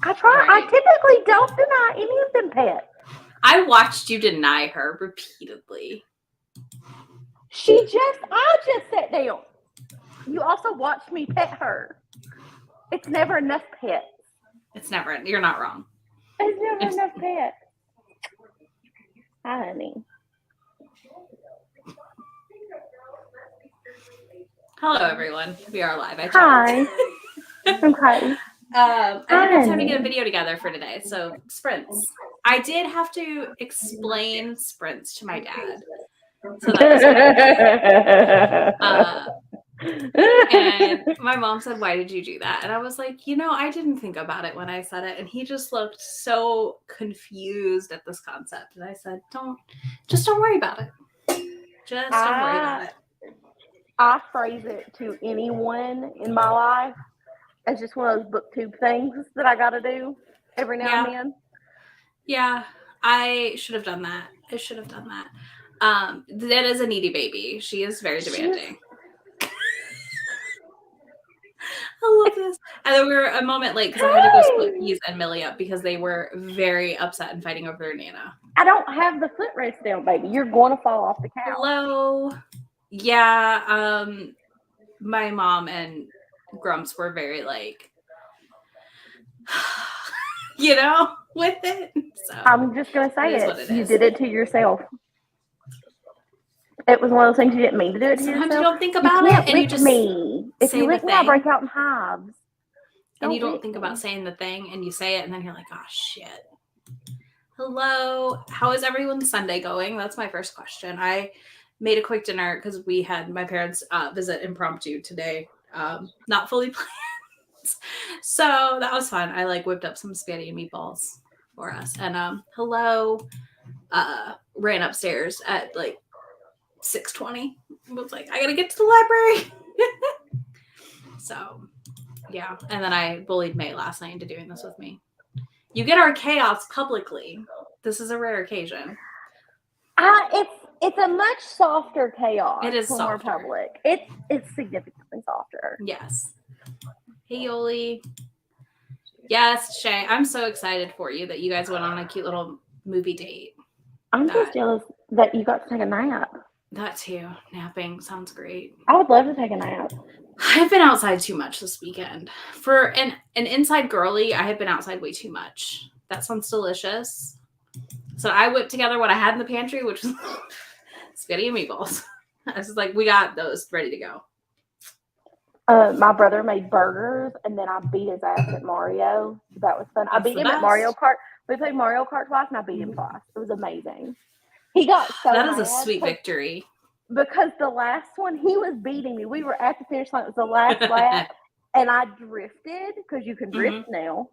I try. Right. I typically don't deny any of them pets. I watched you deny her repeatedly. I just sat down. You also watched me pet her. It's never enough pets. You're not wrong. It's never enough pets. Hi, honey. Hello, everyone. We are live. Hi. Okay. I didn't have time to get a video together for today, so sprints. I did have to explain sprints to my dad. So that was and my mom said, "Why did you do that?" And I was like, I didn't think about it when I said it. And he just looked so confused at this concept. And I said, don't worry about it. Just don't worry about it. I phrase it to anyone in my life as just one of those booktube things that I got to do every now and then. Yeah, I should have done that. That is a needy baby. She is very demanding. I love this. And then we were a moment late because I had to go split Peas and Millie up because they were very upset and fighting over their Nana. I don't have the footrest down, baby. You're going to fall off the couch. Hello. Yeah. My mom and Grumps were very like, with it. So I'm just going to say it. You did it to yourself. It was one of those things you didn't mean to do it to yourself. Sometimes you don't think about it, and you just me. If you lick me, I'll break out in hives. And you don't think about saying the thing, and you say it, and then you're like, oh, shit. Hello. How is everyone's Sunday going? That's my first question. I made a quick dinner because we had my parents visit Impromptu today. Not fully planned. So that was fun. I whipped up some spaghetti and meatballs for us. And hello. Ran upstairs at 6:20. Was like, I gotta get to the library. So, yeah. And then I bullied Mae last night into doing this with me. You get our chaos publicly. This is a rare occasion. It's a much softer chaos. It is softer. More public. It's significantly softer. Yes. Hey, Yoli. Yes, Shay. I'm so excited for you that you guys went on a cute little movie date. I'm just jealous that you got to take a nap. That too. Napping sounds great. I would love to take a nap. I've been outside too much this weekend. For an inside girly, I have been outside way too much. That sounds delicious. So I whipped together what I had in the pantry, which was spaghetti and meatballs. I was like, we got those ready to go. My brother made burgers, and then I beat his ass at Mario. That was fun. I beat him at Mario Kart. We played Mario Kart twice, and I beat him twice. It was amazing. He got so That is a sweet victory. Because the last one, he was beating me. We were at the finish line. It was the last lap, and I drifted, because you can drift now.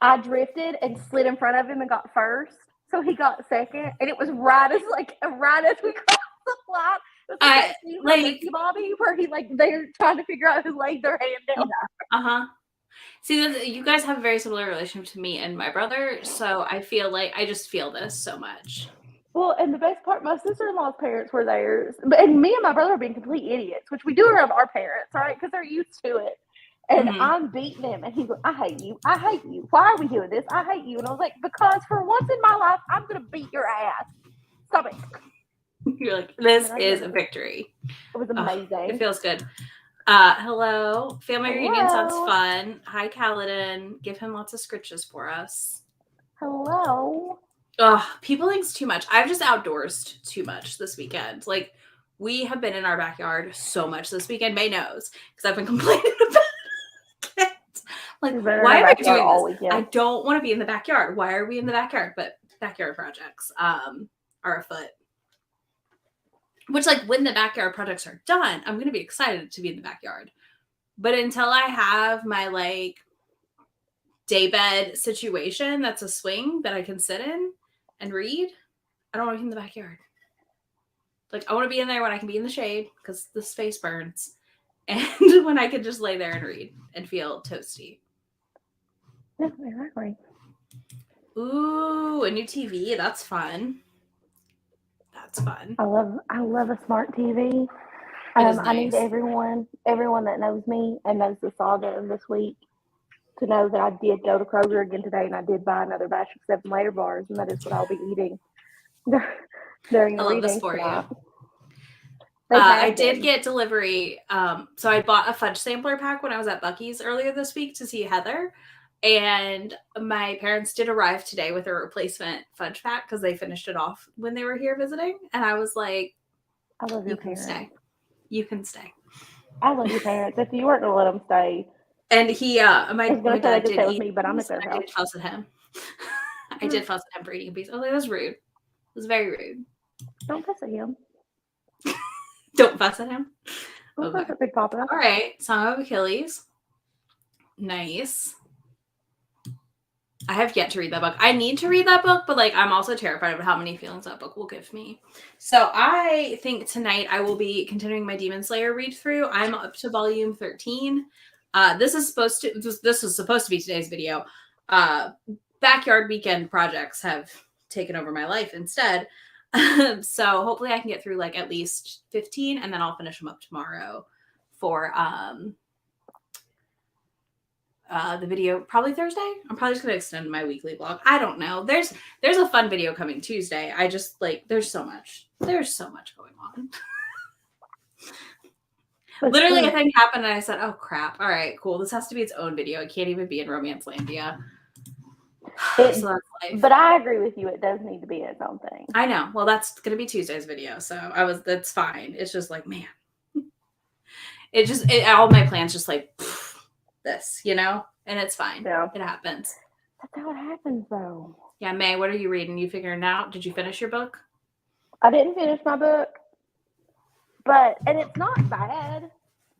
I drifted and slid in front of him and got first. So he got second, and it was right as we crossed the line. It was Mickey Bobby, where they're trying to figure out who laid their hand down. See, you guys have a very similar relationship to me and my brother, so I feel like I just feel this so much. Well, and the best part, my sister-in-law's parents were there, and me and my brother are being complete idiots, which we do around our parents, right? Because they're used to it. And I'm beating him, and he's like, I hate you. I hate you. Why are we doing this? I hate you. And I was like, because for once in my life, I'm going to beat your ass. Stop it. You're like, this is a victory. It was amazing. It feels good. Hello. Family reunion sounds fun. Hi, Kaladin. Give him lots of scritches for us. Hello. People think's too much. I've just outdoorsed too much this weekend. We have been in our backyard so much this weekend. May knows, because I've been complaining about it. Why am I doing this? I don't want to be in the backyard. Why are we in the backyard? But backyard projects are afoot. Which, when the backyard projects are done, I'm going to be excited to be in the backyard. But until I have my, daybed situation that's a swing that I can sit in and read, I don't want to be in the backyard. I want to be in there when I can be in the shade, because the space burns. And when I can just lay there and read and feel toasty. Yeah, exactly. Ooh, a new TV. That's fun. I love a smart TV. Nice. I need everyone that knows me and knows the saga of this week to know that I did go to Kroger again today and I did buy another batch of 7 Layer bars, and that is what I'll be eating during I the love this reading for tonight. you. They I have did been. get delivery. So I bought a fudge sampler pack when I was at Buc-ee's earlier this week to see Heather. And my parents did arrive today with a replacement fudge pack because they finished it off when they were here visiting. And I was like, I love your you can parents. stay. You can stay. I love your parents. If you weren't going to let them stay, And he, my he's going to say they dad can did stay with eat. me, but I'm at their I house. did fuss at him. I did fuss at him for eating a piece. I was like, that's rude. It was very rude. Don't fuss at him. Don't fuss at him. Don't fuss at Big Papa. All right. Song of Achilles. Nice. I have yet to read that book. I need to read that book, but like I'm also terrified of how many feelings that book will give me. So I think tonight I will be continuing my Demon Slayer read through. I'm up to volume 13. This is supposed to be today's video. Backyard weekend projects have taken over my life instead. So hopefully I can get through like at least 15 and then I'll finish them up tomorrow for the video probably Thursday. I'm probably just gonna extend my weekly vlog. I don't know. There's a fun video coming Tuesday. I just like there's so much going on. Literally a thing happened and I said, oh crap. All right, cool. This has to be its own video. It can't even be in Romancelandia. So that's life. But I agree with you. It does need to be its own thing. I know. Well, that's gonna be Tuesday's video. So that's fine. It's just like, man. All my plans just like this, you know? And it's fine. Yeah. It happens. That's how it happens though. Yeah, May, what are you reading? You figuring it out? Did you finish your book? I didn't finish my book. And it's not bad.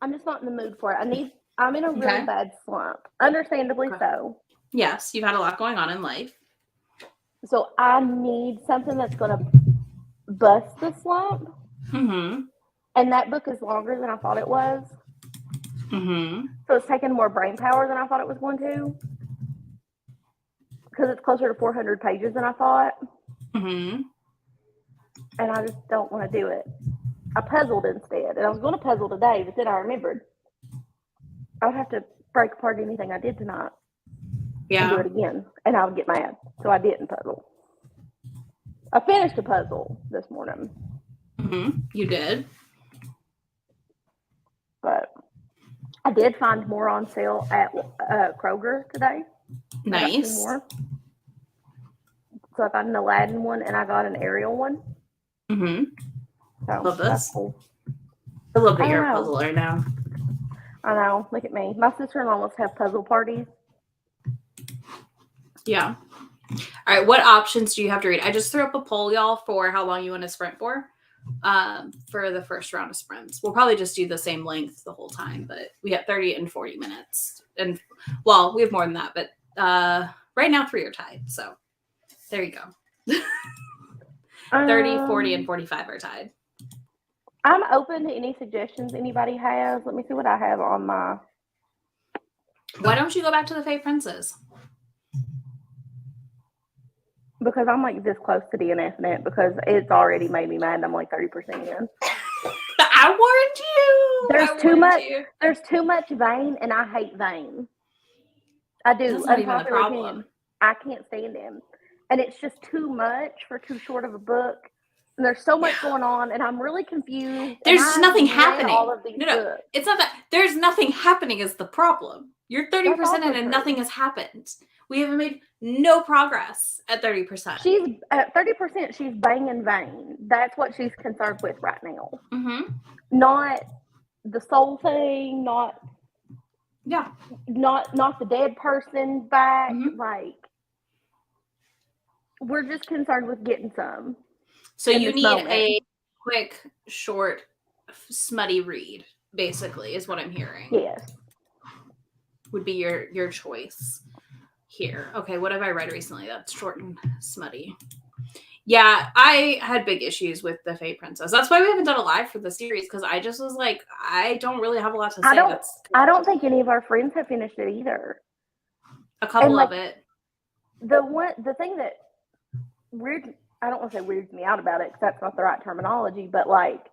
I'm just not in the mood for it. I'm in a really bad slump. Understandably so. Yes, you've had a lot going on in life. So I need something that's going to bust the slump. Mm-hmm. And that book is longer than I thought it was. Mm-hmm. So it's taking more brain power than I thought it was going to. Because it's closer to 400 pages than I thought. Mm-hmm. And I just don't want to do it. I puzzled instead. And I was going to puzzle today, but then I remembered I would have to break apart anything I did tonight. Yeah. And do it again. And I would get mad. So I didn't puzzle. I finished a puzzle this morning. Mm-hmm. You did? But I did find more on sale at Kroger today. Nice. More. So I got an Aladdin one and I got an Ariel one. Mm-hmm. So love this. That's cool. I love that you're a puzzler now. I know. Look at me. My sister-in-law wants to have puzzle parties. Yeah. All right. What options do you have to read? I just threw up a poll, y'all, for how long you want to sprint for the first round of sprints. We'll probably just do the same length the whole time, but we have 30 and 40 minutes. And, well, we have more than that, but right now 3 are tied. So there you go. 30, 40, and 45 are tied. I'm open to any suggestions anybody has. Let me see what I have on my... Why don't you go back to the Fae Princes? Because I'm like this close to DNFing it because it's already made me mad and I'm like 30% in. I warned you. There's too much Vane and I hate Vane. I do. That's not even the problem. I can't stand him. And it's just too much for too short of a book. And there's so much going on and I'm really confused. There's nothing happening. All of these books. It's not that. There's nothing happening is the problem. You're 30% in and nothing has happened. We haven't made no progress at 30%. She's at 30%. She's banging Vane. That's what she's concerned with right now. Mm-hmm. Not the soul thing. Not the dead person back. Mm-hmm. Like we're just concerned with getting some. So you need a quick, short, smutty read. Basically, is what I'm hearing. Yes. Would be your choice here. Okay, what have I read recently that's short and smutty? Yeah, I had big issues with the Fae Princess. That's why we haven't done a live for the series, because I just was like, I don't really have a lot to say. I don't think any of our friends have finished it either. A couple of it. The thing that I don't want to say weirds me out about it, because that's not the right terminology, but like,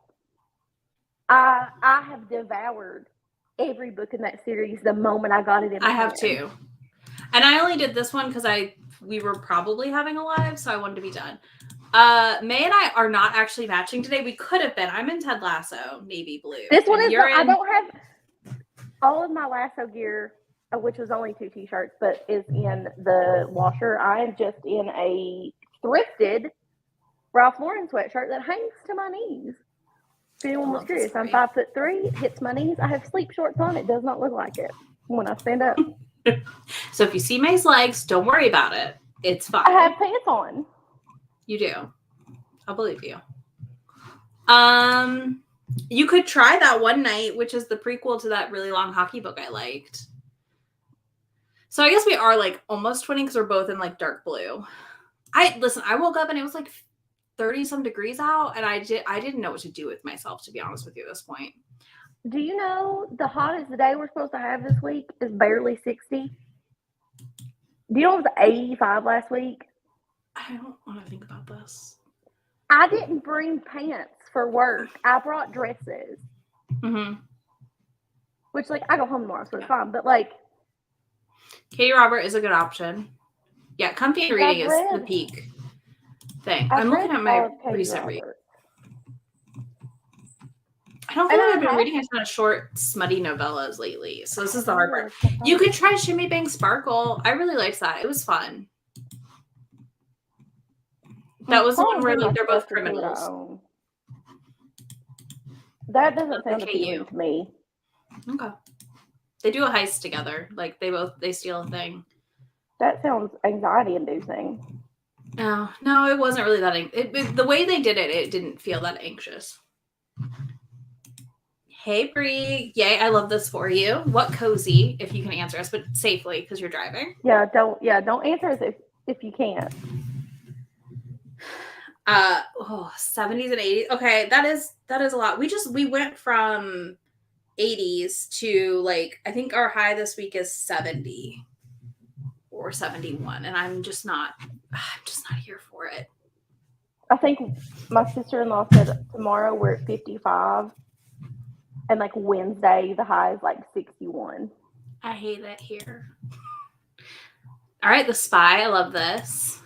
I have devoured every book in that series the moment I got it in my hand. I have too. And I only did this one because we were probably having a live, so I wanted to be done. Mae and I are not actually matching today. We could have been. I'm in Ted Lasso, navy blue. This one is. I don't have all of my Lasso gear, which was only 2 t-shirts, but is in the washer. I am just in a thrifted Ralph Lauren sweatshirt that hangs to my knees. If anyone was curious, I'm 5'3", it hits my knees. I have sleep shorts on. It does not look like it when I stand up. So if you see Mae's legs, don't worry about it. It's fine. I have pants on. You do. I'll believe you. You could try That One Night, which is the prequel to that really long hockey book I liked. So I guess we are like almost twinning because we're both in like dark blue. I woke up and it was like 30 some degrees out, and I didn't know what to do with myself, to be honest with you at this point. Do you know the hottest day we're supposed to have this week is barely 60? Do you know it was 85 last week? I don't want to think about this. I didn't bring pants for work. I brought dresses. Mm-hmm. Which, like, I go home tomorrow, so it's fine. But, like... Katie Robert is a good option. Yeah, comfy reading is the peak thing. I'm looking at my recent read. I don't think I've been reading a ton of short, smutty novellas lately. So this is the hard part. You could try Shimmy Bang Sparkle. I really liked that. It was fun. That was the one where like, they're both criminals. That doesn't sound appealing to me. Okay. They do a heist together. Like they steal a thing. That sounds anxiety-inducing. No, it wasn't really that. The way they did it, it didn't feel that anxious. Hey, Bree. Yay, I love this for you. What cozy, if you can answer us, but safely because you're driving. Yeah, don't answer us if you can't. 70s and 80s. Okay, that is a lot. We went from 80s to like I think our high this week is 70 or 71, and I'm just not here for it. I think my sister-in-law said tomorrow we're at 55. And like Wednesday, the high is like 61. I hate it here. All right, The Spy. I love this.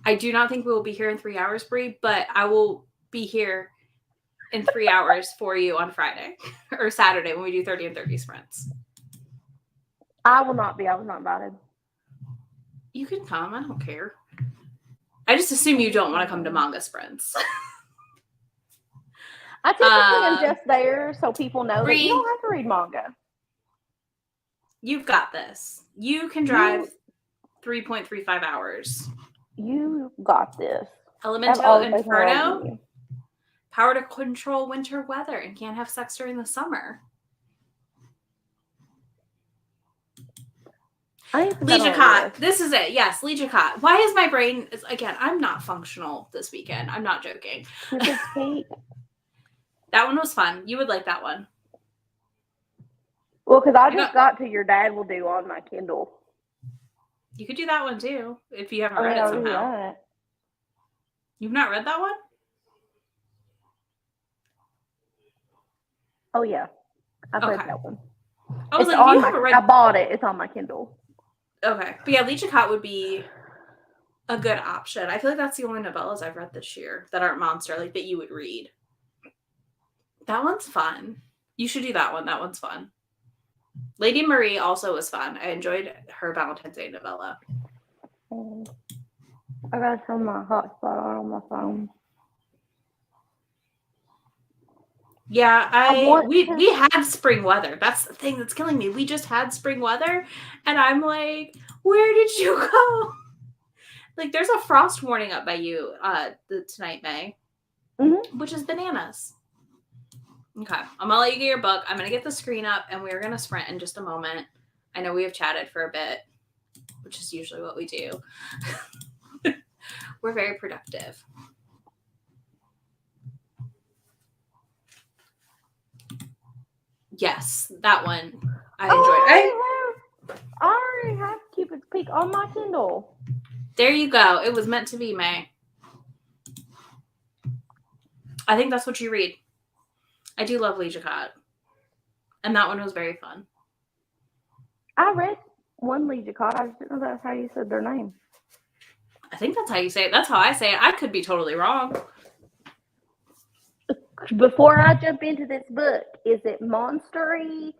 I do not think we will be here in 3 hours, Bree, but I will be here in 3 hours for you on Friday or Saturday when we do 30 and 30 sprints. I will not be. I was not invited. You can come. I don't care. I just assume you don't want to come to manga sprints. I typically am just there so people know that you don't have to read manga. You've got this. You can drive 3.35 hours. You got this. Elemento Inferno. Power to control winter weather and can't have sex during the summer. Leisure Cot. This is it. Yes, Leisure Cot. Why is my brain... Again, I'm not functional this weekend. I'm not joking. That one was fun. You would like that one. Well, because I just got to Your Dad Will Do on my Kindle. You could do that one too, if you haven't read it somehow. You've not read that one? Oh, yeah. I've read that one. I bought it. It's on my Kindle. Okay. But yeah, Leisure Cot would be a good option. I feel like that's the only novellas I've read this year that aren't monster, like that you would read. That one's fun. You should do that one. That one's fun. Lady Marie also was fun. I enjoyed her Valentine's Day novella. I gotta turn my hotspot on my phone. Yeah, we had spring weather. That's the thing that's killing me. We just had spring weather, and I'm like, where did you go? Like, there's a frost warning up by you tonight, Mae, which is bananas. Okay, I'm gonna let you get your book. I'm gonna get the screen up, and we're gonna sprint in just a moment. I know we have chatted for a bit, which is usually what we do. We're very productive. Yes, that one I enjoyed. I already have Cupid's Peak on my Kindle. There you go. It was meant to be, Mae. I think that's what you read. I do love Leisure Cot. And that one was very fun. I read one leads you caught. I just didn't know that's how you said their name. I think that's how you say it. That's how I say it. I could be totally wrong. Before I jump into this book, is it monstery?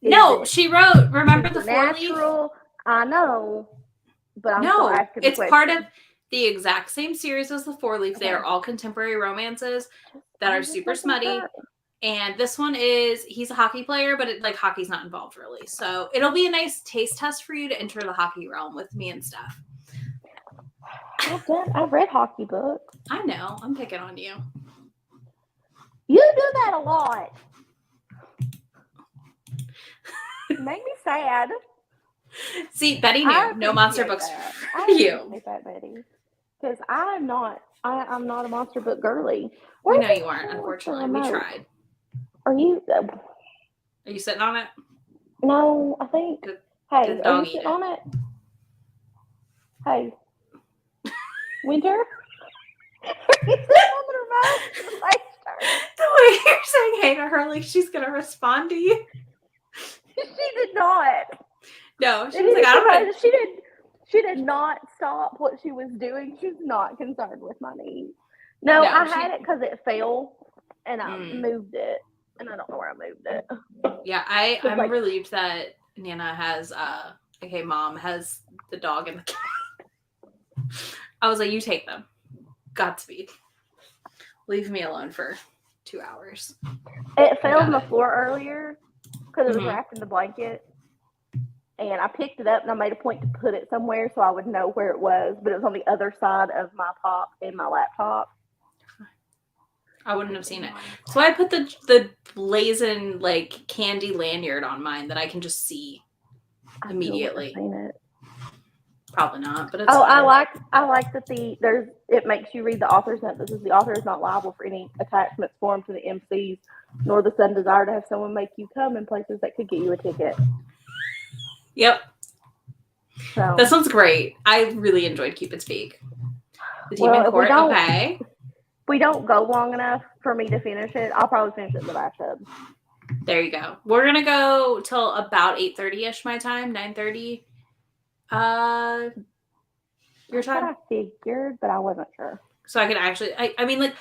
No, she wrote, remember the four-leaf? Natural? I know, but I'm still No, asking the it's question. part of the exact same series as the four-leaf. They are all contemporary romances that are super smutty. And this one is, he's a hockey player, but hockey's not involved really. So it'll be a nice taste test for you to enter the hockey realm with me and stuff. I've read hockey books. I know. I'm picking on you. You do that a lot. It made me sad. See, Betty knew. No monster books for you. That, Betty. Because I'm not a monster book girly. We know you aren't, unfortunately. We tried. Are you sitting on it? No, I think. Hey, are you sitting on it? Hey. Winter? Are you sitting on the remote? The way you're saying hey to her, like she's going to respond to you. She did not. No, she was like, I don't know. She did not stop what she was doing. She's not concerned with my needs. No, I had it because it fell, and I moved it, and I don't know where I moved it. Yeah, I'm relieved that Nana has, Mom has the dog and the cat. I was like, you take them. Godspeed. Leave me alone for 2 hours. It fell on the floor earlier because it was wrapped in the blanket. And I picked it up and I made a point to put it somewhere so I would know where it was. But it was on the other side of my pop in my laptop. I wouldn't have seen it. So I put the blazing candy lanyard on mine that I can just see immediately. I've seen it. Probably not, but it's fine. I like that it makes you read the author's note. This is the author is not liable for any attachments formed to the MCs, nor the sudden desire to have someone make you come in places that could get you a ticket. Yep. So, that sounds great. I really enjoyed Cupid's Peak. The Team in Court, okay. If we don't go long enough for me to finish it, I'll probably finish it in the bathtub. There you go. We're going to go till about 8:30ish my time, 9:30. Your time? I figured, but I wasn't sure. So I could actually, I mean,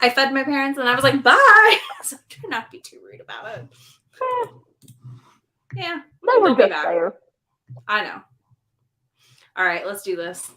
I fed my parents and I was like, bye. So try not to be too rude about it. Yeah. They were just there. I know. All right, let's do this.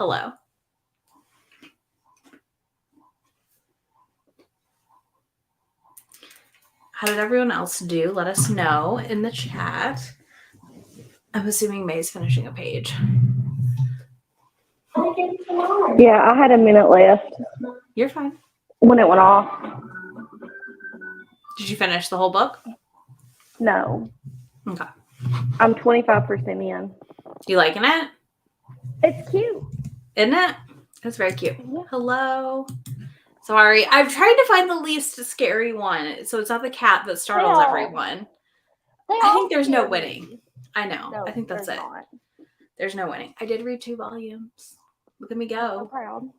Hello. How did everyone else do? Let us know in the chat. I'm assuming May's finishing a page. Yeah, I had a minute left. You're fine. When it went off. Did you finish the whole book? No. Okay. I'm 25% in. You liking it? It's cute. Isn't it? It's very cute. Yeah. Hello. Sorry. I've tried to find the least scary one. So it's not the cat that startles everyone. I think there's no winning. I know. No, I think that's it. Not. There's no winning. I did read 2 volumes. Look at me I'm so go.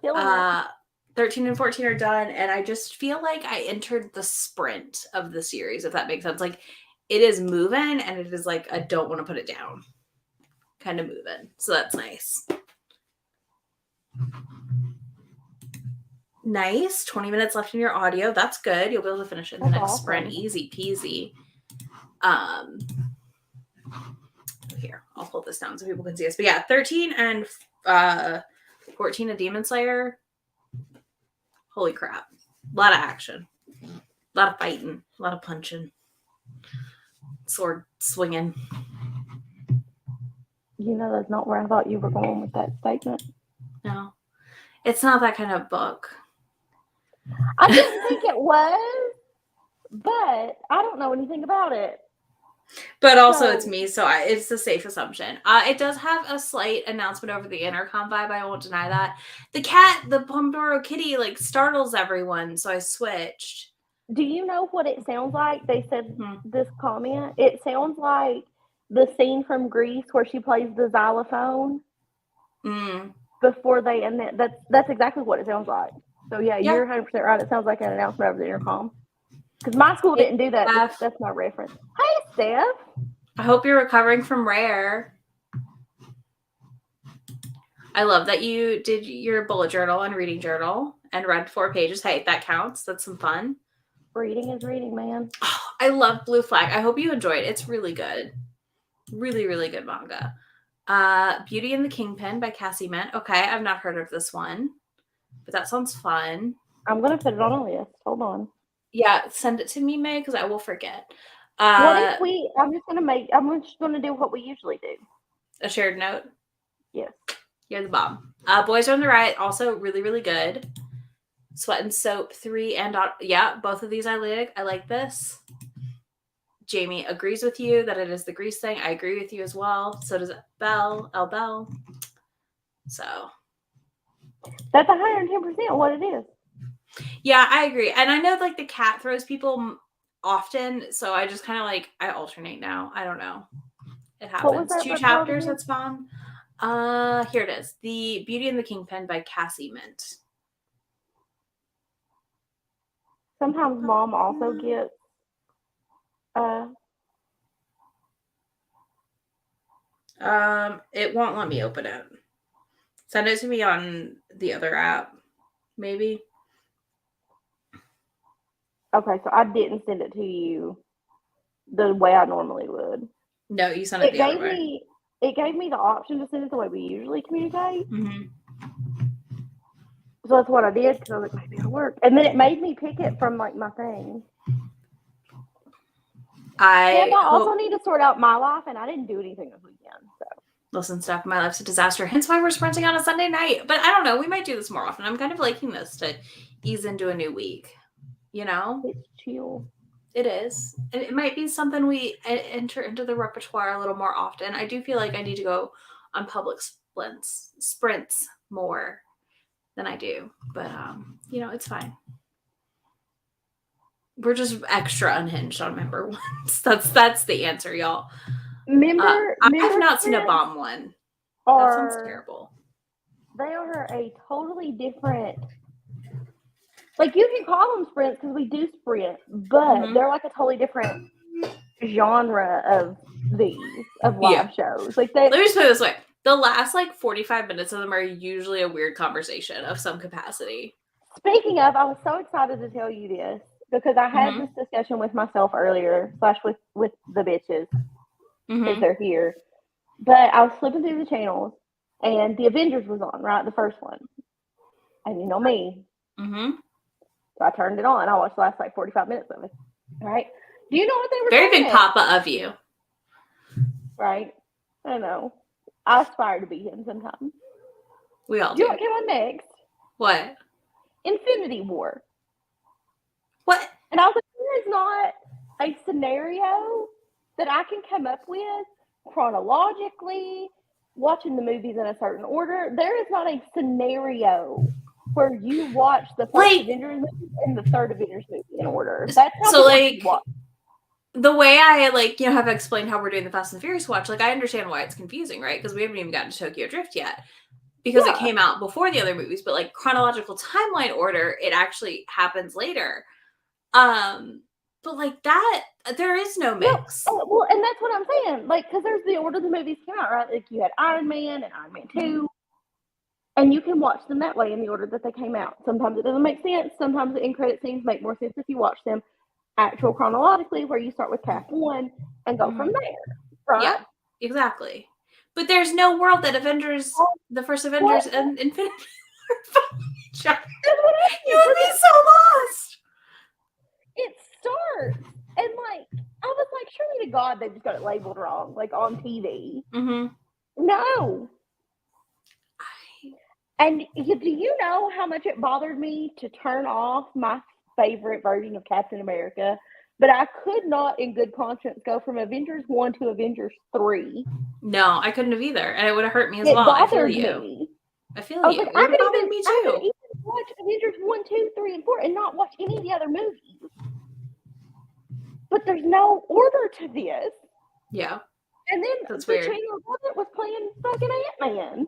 proud. 13 and 14 are done, and I just feel like I entered the sprint of the series, if that makes sense. Like, it is moving, and it is like, I don't want to put it down. Kind of moving. So that's nice. Nice. 20 minutes left in your audio. That's good. You'll be able to finish it in the next sprint. Easy peasy. Here, I'll pull this down so people can see us. But yeah, 13 and 14 a Demon Slayer. Holy crap. A lot of action. A lot of fighting. A lot of punching. Sword swinging. You know, that's not where I thought you were going with that statement. No. It's not that kind of book. I didn't think it was, but I don't know anything about it. But also it's me, so it's the safe assumption. It does have a slight announcement over the intercom vibe. I won't deny that. The cat, the Pomodoro kitty, like startles everyone, so I switched. Do you know what it sounds like? They said this comment. It sounds like the scene from Grease where she plays the xylophone before they end it. That's exactly what it sounds like. So yeah. You're 100% right. It sounds like an announcement over the intercom. Because my school didn't do that. That's my reference. Hey, Steph. I hope you're recovering from Rare. I love that you did your bullet journal and reading journal and read 4 pages. Hey, that counts. That's some fun. Reading is reading, man. Oh, I love Blue Flag. I hope you enjoyed it. It's really good. Really, really good manga. Beauty and the Kingpin by Cassie Mint. Okay, I've not heard of this one. But that sounds fun. I'm going to put it on a list. Hold on. Yeah, send it to me, May, because I will forget. What if I'm just going to do what we usually do. A shared note? Yes. You're the bomb. Boys Are on the Right, also really, really good. Sweat and Soap 3 and both of these I like this. Jamie agrees with you that it is the Grease thing. I agree with you as well. So does Belle. So. That's 110% what it is. Yeah, I agree. And I know like the cat throws people often, so I just kind of I alternate now. I don't know. It happens. 2 chapters that spawn. Here it is. The Beauty and the Kingpin by Cassie Mint. Sometimes Mom also gets it won't let me open it. Send it to me on the other app, maybe. Okay, so I didn't send it to you the way I normally would. No, you sent it the other way. It gave me the option to send it the way we usually communicate. Mm-hmm. So that's what I did because I was like, maybe it'll work. And then it made me pick it from my thing. I also need to sort out my life, and I didn't do anything this weekend. So. Listen, stuff. My life's a disaster. Hence why we're sprinting on a Sunday night. But I don't know. We might do this more often. I'm kind of liking this to ease into a new week. You know? It's chill. It is. And it might be something we enter into the repertoire a little more often. I do feel like I need to go on public sprints more than I do. But, it's fine. We're just extra unhinged on member ones. That's the answer, y'all. I've not seen a bomb one. That sounds terrible. They are a totally different. Like you can call them sprints because we do sprint, but they're like a totally different genre of live shows. Like let me just put it this way: the last 45 minutes of them are usually a weird conversation of some capacity. Speaking of, I was so excited to tell you this because I had this discussion with myself earlier, / with the bitches. Because they're here. But I was flipping through the channels and The Avengers was on, right? The first one. And you know me. Mm-hmm. So I turned it on. I watched the last 45 minutes of it. Right? Do you know what they were Very saying? big papa of you. Right? I know. I aspire to be him sometimes. We all Do you do. know what came on next? What? Infinity War. What? And I was like, there is not a scenario that I can come up with chronologically, watching the movies in a certain order. There is not a scenario where you watch the first Avengers movie and the third Avengers movie in order. That's how so you watch. The way I have explained how we're doing the Fast and Furious watch, I understand why it's confusing, right? Because we haven't even gotten to Tokyo Drift yet. Because it came out before the other movies, but chronological timeline order, it actually happens later. But that, there is no mix. Well, and that's what I'm saying. Because there's the order the movies came out, right? You had Iron Man and Iron Man 2. And you can watch them that way in the order that they came out. Sometimes it doesn't make sense. Sometimes the end credit scenes make more sense if you watch them actual chronologically, where you start with Cap 1 and go from there. Right? Yeah, exactly. But there's no world that the first Avengers and Infinity War. You would be so lost. It starts, and I was like, surely to God they just got it labeled wrong, on TV. Mm-hmm. No. And do you know how much it bothered me to turn off my favorite version of Captain America? But I could not, in good conscience, go from Avengers 1 to Avengers 3. No, I couldn't have either. And it would have hurt me as well. I feel you. I feel you. It would have bothered me too. I could even watch Avengers 1, 2, 3, and 4 and not watch any of the other movies. But there's no order to this. Yeah. And then that's the weird. channel above it was playing fucking Ant-Man.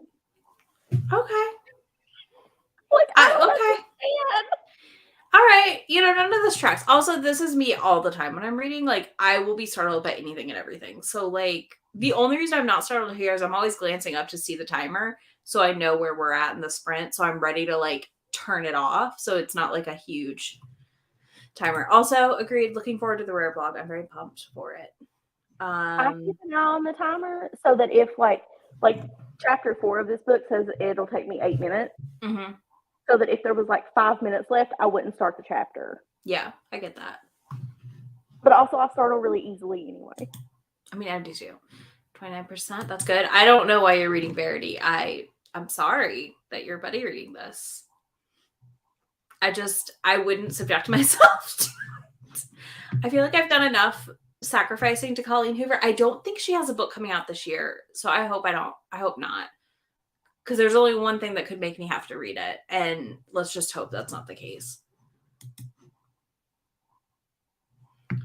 Okay. I don't understand. All right. None of this tracks. Also, this is me all the time when I'm reading. I will be startled by anything and everything. So, the only reason I'm not startled here is I'm always glancing up to see the timer, so I know where we're at in the sprint. So I'm ready to turn it off, so it's not a huge timer. Also, agreed. Looking forward to the rare blog. I'm very pumped for it. I keep an eye on the timer so that if chapter 4 of this book says it'll take me 8 minutes. Mm-hmm. So that if there was 5 minutes left, I wouldn't start the chapter. Yeah, I get that. But also, I startle really easily anyway. I mean, I do too. 29%. That's good. I don't know why you're reading Verity. I'm sorry that you're buddy reading this. I wouldn't subject myself to it. I feel like I've done enough sacrificing to Colleen Hoover. I don't think she has a book coming out this year, so I hope not. Because there's only one thing that could make me have to read it, and let's just hope that's not the case.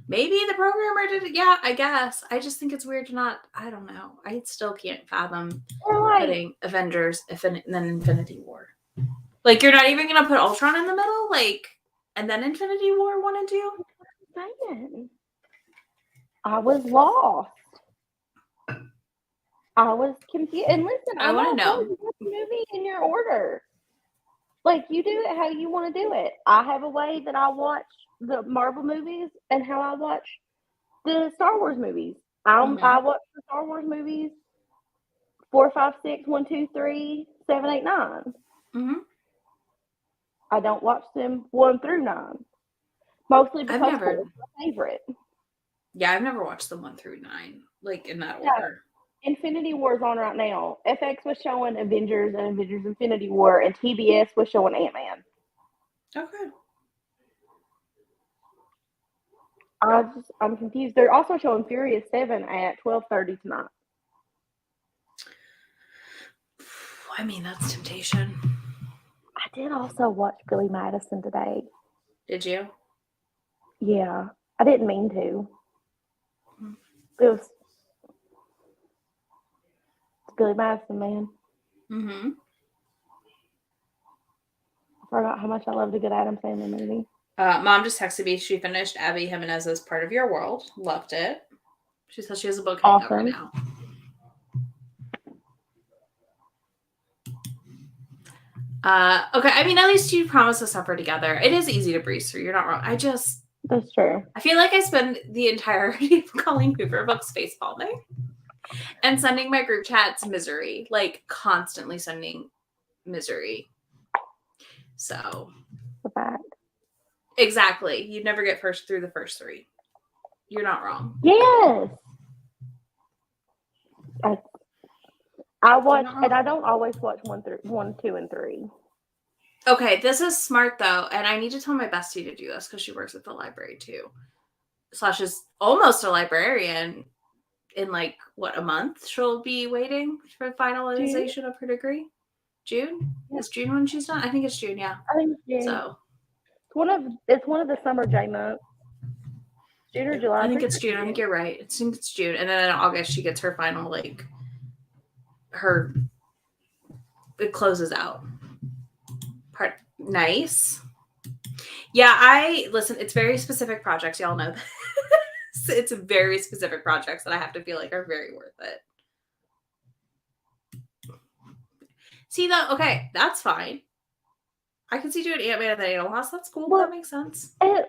Maybe the programmer did it. Yeah, I guess. I just think it's weird to not. I don't know. I still can't fathom putting Avengers and then Infinity War. You're not even gonna put Ultron in the middle, and then Infinity War 1 and 2. Man, I was lost. I was confused. And listen, I want to know. You put the movie in your order. You do it how you want to do it. I have a way that I watch the Marvel movies and how I watch the Star Wars movies. I watch the Star Wars movies 4, 5, 6, 1, 2, 3, 7, 8, 9. Mm-hmm. I don't watch them 1 through 9. Mostly because it's my favorite. Yeah, I've never watched them 1 through 9, in that order. Infinity War is on right now. FX was showing Avengers and Avengers Infinity War, and TBS was showing Ant-Man. Okay. I'm confused. They're also showing Furious 7 at 12:30 tonight. I mean, that's temptation. I did also watch Billy Madison today. Did you? Yeah. I didn't mean to. It was Billy Madison, man. Mm-hmm. I forgot how much I loved a good Adam Sandler movie. Mom just texted me. She finished Abby Jimenez's Part of Your World. Loved it. She says she has a book hanging out right now. Okay. I mean, at least you promised to suffer together. It is easy to breeze through. You're not wrong. That's true. I feel like I spend the entirety of Colleen Hoover books face palming. And sending my group chats misery, like constantly sending misery. So, The fact. exactly. You'd never get through the first 3. You're not wrong. Yes. I watch, and I don't always watch 1, 2, and 3. Okay, this is smart though, and I need to tell my bestie to do this because she works at the library too. Slash is almost a librarian. In like what, a month she'll be waiting for finalization of her degree. June? Yeah. Is June when she's done? I think it's June. Yeah, I think it's June. So it's one of the summer J months. June or July. I think it's June. I think you're right. I think it's June, and then in August she gets her final it closes out. Nice. Yeah, listen, it's very specific projects. Y'all know this. It's very specific projects that I have to feel like are very worth it. See, okay, that's fine. I can see doing Ant-Man and the Animal House. That's cool. Well, that makes sense. And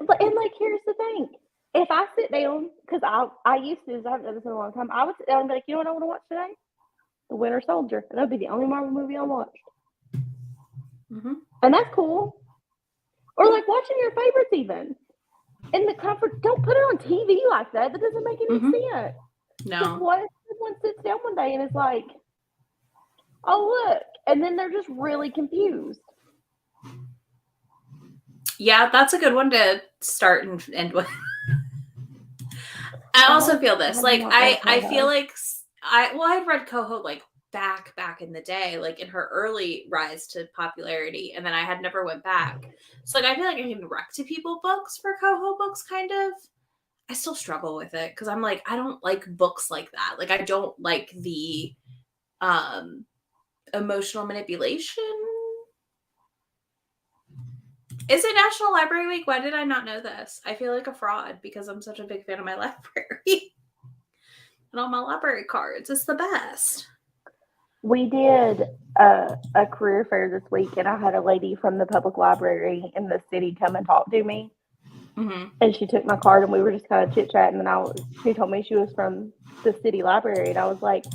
here's the thing. If I sit down, because I used to, I haven't done this in a long time, I would sit down and be like, you know what I want to watch today? The Winter Soldier. And that would be the only Marvel movie I watched. Mm-hmm. And that's cool. Or like watching your favorites even. In the comfort, don't put it on TV like that. That doesn't make any sense. No. What if someone sits down one day and is like, oh, look. And then they're just really confused. Yeah, that's a good one to start and end with. I also feel this. Like, I feel like I'd read Coho like back in the day, like in her early rise to popularity, and then I had never went back. So like I feel like I can rec to people books for Coho books, kind of. I still struggle with it because I'm like, I don't like books like that. Like I don't like the emotional manipulation. Is it National Library Week? Why did I not know this? I feel like a fraud because I'm such a big fan of my library and all my library cards. It's the best. We did a career fair this week, and I had a lady from the public library in the city come and talk to me. Mm-hmm. And she took my card, and we were just kind of chit-chatting, and she told me she was from the city library, and I was like,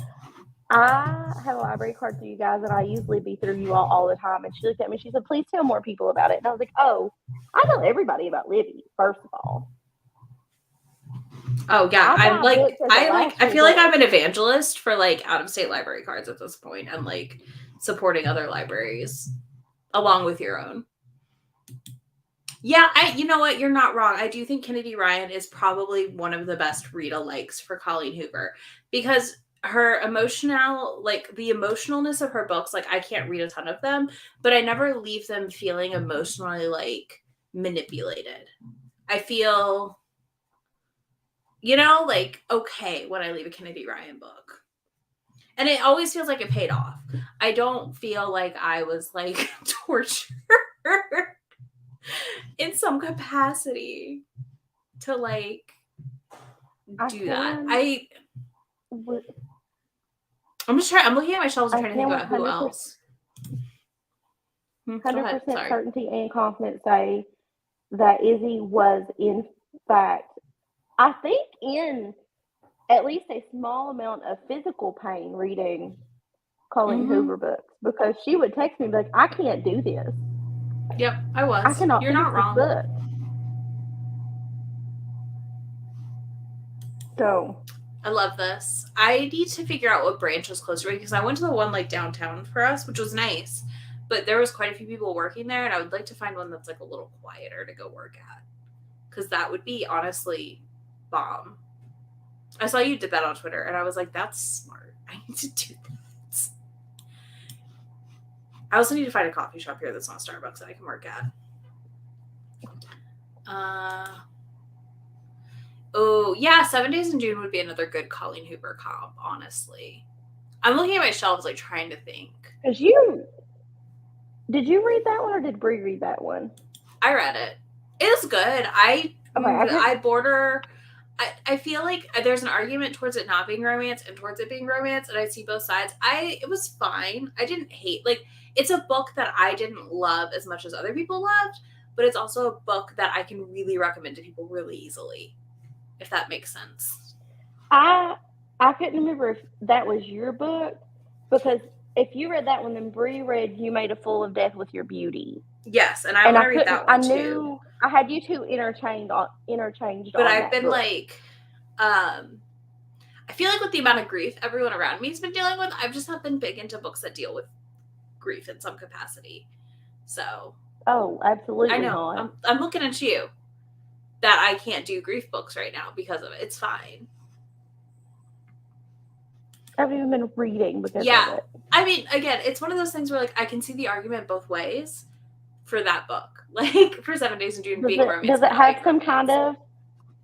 I have a library card through you guys, and I usually be through you all the time. And she looked at me, she said, please tell more people about it. And I was like, oh, I tell everybody about Libby, first of all. Oh yeah, I feel like I'm an evangelist for like out-of-state library cards at this point, and like supporting other libraries along with your own. Yeah, you know what? You're not wrong. I do think Kennedy Ryan is probably one of the best Rita likes for Colleen Hoover because her the emotionalness of her books, like I can't read a ton of them, but I never leave them feeling emotionally like manipulated. I feel, like okay when I leave a Kennedy Ryan book. And it always feels like it paid off. I don't feel like I was like tortured in some capacity to like do that. I'm looking at my shelves and trying to think about who else. 100% certainty and confidence say that Izzy was in fact, I think, in at least a small amount of physical pain reading Colleen Hoover books, because she would text me like, I can't do this. Yep, I was. I cannot. You're not wrong. Book. So I love this. I need to figure out what branch was closer because I went to the one like downtown for us, which was nice, but there was quite a few people working there, and I would like to find one that's like a little quieter to go work at, because that would be honestly bomb. I saw you did that on Twitter, and I was like, that's smart. I need to do that. I also need to find a coffee shop here that's not Starbucks that I can work at. Oh, yeah, 7 Days in June would be another good Colleen Hoover comp, honestly. I'm looking at my shelves, like, trying to think. Did you read that one, or did Brie read that one? I read it. It was good. I feel like there's an argument towards it not being romance and towards it being romance, and I see both sides. It was fine. I didn't hate, like, it's a book that I didn't love as much as other people loved, but it's also a book that I can really recommend to people really easily, if that makes sense. I I couldn't remember if that was your book, because if you read that one, then Bree read You Made a Fool of Death with Your Beauty. Yes, and I want to read that one too. I knew I had you two interchanged but on I've that been book. like, I feel like with the amount of grief everyone around me has been dealing with, I've just not been big into books that deal with grief in some capacity. So. Oh, absolutely I know. not. I'm looking at you. That I can't do grief books right now because of it. It's fine. I haven't even been reading because of it. I mean, again, it's one of those things where like I can see the argument both ways for that book. Like for 7 Days in June being romance. Does it have some kind of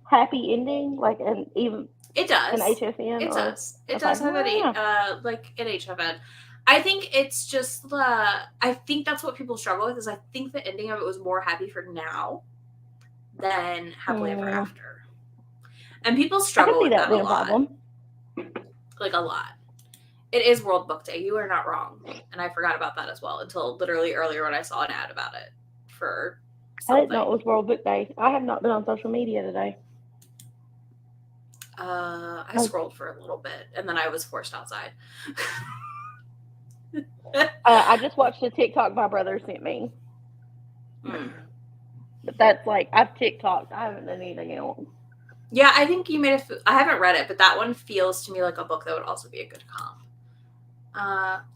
happy ending? Like it does. An HFN? It does. It does have like an HFN. I think it's just I think that's what people struggle with, is I think the ending of it was more happy for now than happily ever after. And people struggle with that a lot. Problem. Like a lot. It is World Book Day. You are not wrong. And I forgot about that as well until literally earlier when I saw an ad about it for something. I didn't know it was World Book Day. I have not been on social media today. I scrolled for a little bit and then I was forced outside. I just watched a TikTok my brother sent me. But that's like, I've TikToked. I haven't done anything else. Yeah, I think you made I haven't read it, but that one feels to me like a book that would also be a good comp.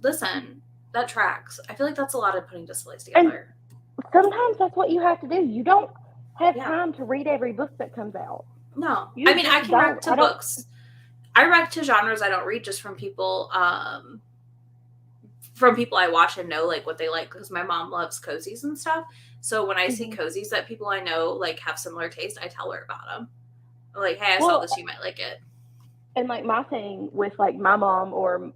Listen, that tracks. I feel like that's a lot of putting displays together. And sometimes that's what you have to do. You don't have time to read every book that comes out. No. I mean, I can react to books. I react to genres I don't read just from people I watch and know like what they like, because my mom loves cozies and stuff. So when I see cozies that people I know like have similar taste, I tell her about them. I'm like, hey, I saw this, you might like it. And like my thing with like my mom or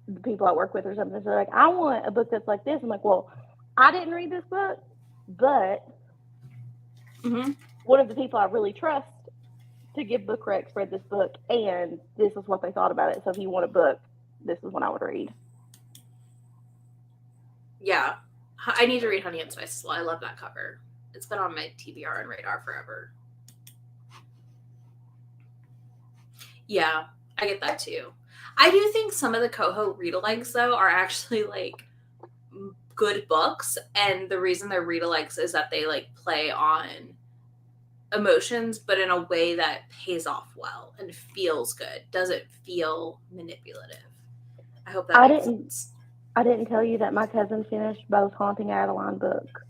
the people I work with or something, they're like, I want a book that's like this. I'm like, well, I didn't read this book, but one of the people I really trust to give book recs read this book, and this is what they thought about it. So if you want a book, this is what I would read. Yeah. I need to read Honey and Spice as well. I love that cover. It's been on my TBR and radar forever. Yeah, I get that too. I do think some of the Coho read-alikes, though, are actually, like, good books. And the reason they're read-alikes is that they, like, play on emotions, but in a way that pays off well and feels good. Doesn't feel manipulative. I hope that makes sense. I didn't tell you that my cousin finished both Haunting Adeline books.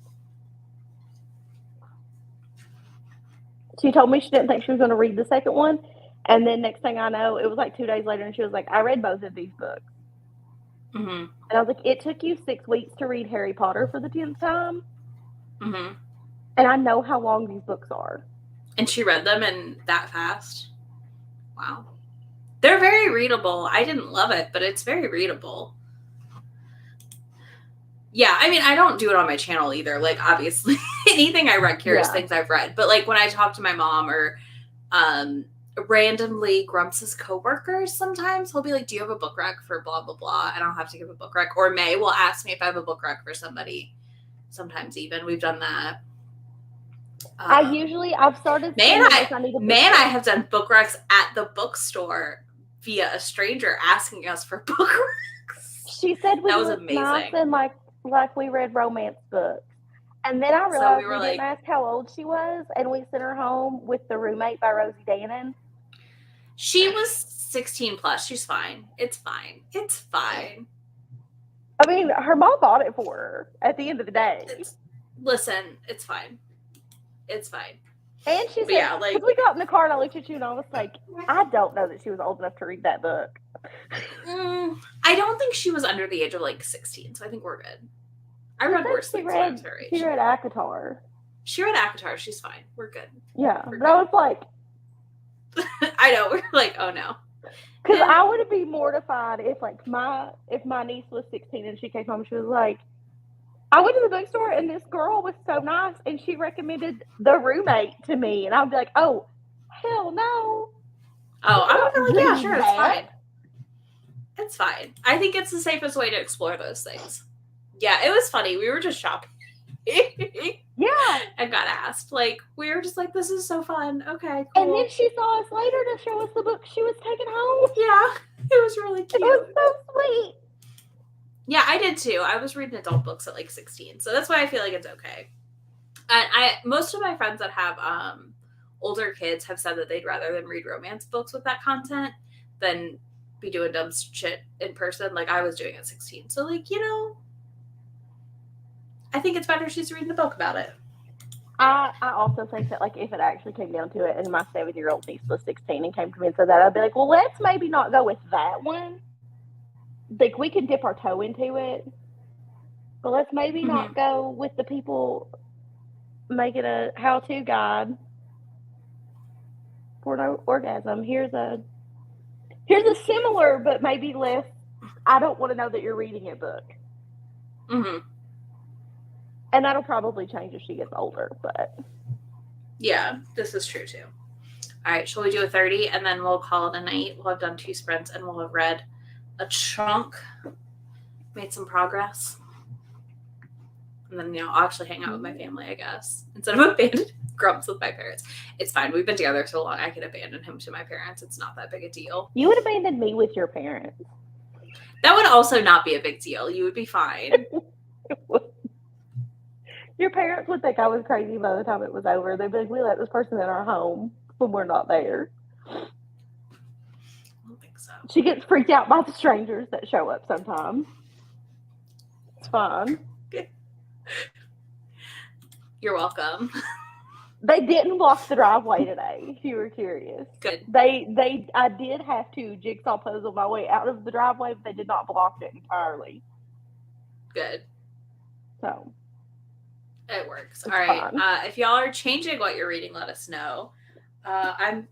She told me she didn't think she was going to read the second one. And then next thing I know, it was like 2 days later, and she was like, I read both of these books. And I was like, it took you 6 weeks to read Harry Potter for the 10th time? And I know how long these books are. And she read them in that fast? Wow. They're very readable. I didn't love it, but it's very readable. Yeah, I mean, I don't do it on my channel either. Like, obviously, anything I rec here is things I've read. But, like, when I talk to my mom or randomly Grumps' coworkers, sometimes he'll be like, do you have a book rec for blah, blah, blah? And I'll have to give a book rec. Or May will ask me if I have a book rec for somebody. Sometimes even. We've done that. I've started. May and I have done book recs at the bookstore via a stranger asking us for book recs. She said that was amazing. Nice and like we read romance books. And then I realized we didn't ask how old she was, and we sent her home with The Roommate by Rosie Danan. She was 16 plus. She's fine. It's fine. It's fine. I mean, her mom bought it for her at the end of the day. Listen, it's fine. It's fine. And she said, because we got in the car and I looked at you and I was like, I don't know that she was old enough to read that book. I don't think she was under the age of like 16, so I think we're good. I read worse things when I was her age. She read ACOTAR. She read ACOTAR. She's fine. We're good. Yeah. But I was like... I know. We're like, oh no. Because I would be mortified if my niece was 16 and she came home and she was like, I went to the bookstore and this girl was so nice and she recommended The Roommate to me. And I'd be like, oh, hell no. Oh, I would be like, yeah, sure, it's fine. It's fine. I think it's the safest way to explore those things. Yeah, it was funny. We were just shopping. Yeah. and got asked. Like, we were just like, this is so fun. Okay, And cool. then she saw us later to show us the book she was taking home. Yeah, it was really It was cute. so sweet. Yeah, I did too. I was reading adult books at like 16, so that's why I feel like it's okay. And most of my friends that have older kids have said that they'd rather than read romance books with that content than be doing dumb shit in person like I was doing at 16. So, like, you know, I think it's better she's reading a book about it. I also think that, like, if it actually came down to it and my 7-year-old niece was 16 and came to me and said that, I'd be like, well, let's maybe not go with that one. Like, we can dip our toe into it, but let's maybe not go with the people making a how-to guide for an orgasm. Here's a similar but maybe less, I don't want to know that you're reading it book. And that'll probably change as she gets older, but yeah, this is true too. All right, shall we do a 30 and then we'll call it a night? We'll have done 2 sprints and we'll have read a chunk, made some progress. And then, you know, I'll actually hang out with my family, I guess, instead of abandoning Grumps with my parents. It's fine. We've been together so long, I can abandon him to my parents. It's not that big a deal. You would abandon me with your parents. That would also not be a big deal. You would be fine. Your parents would think I was crazy by the time it was over. They'd be like, we let this person in our home when we're not there. I don't think so. She gets freaked out by the strangers that show up sometimes. It's fine. You're welcome. They didn't block the driveway today, if you were curious. Good. I did have to jigsaw puzzle my way out of the driveway, but they did not block it entirely. Good. So it works. All right. If y'all are changing what you're reading, let us know. I'm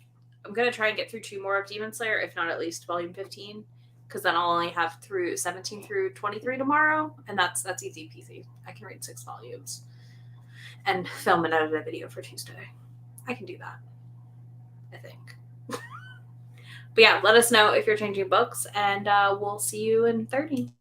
gonna try and get through 2 more of Demon Slayer, if not at least volume 15, because then I'll only have through 17 through 23 tomorrow, and that's easy peasy. I can read 6 volumes and film and edit a video for Tuesday. I can do that, I think. But yeah, let us know if you're changing books, and we'll see you in 30.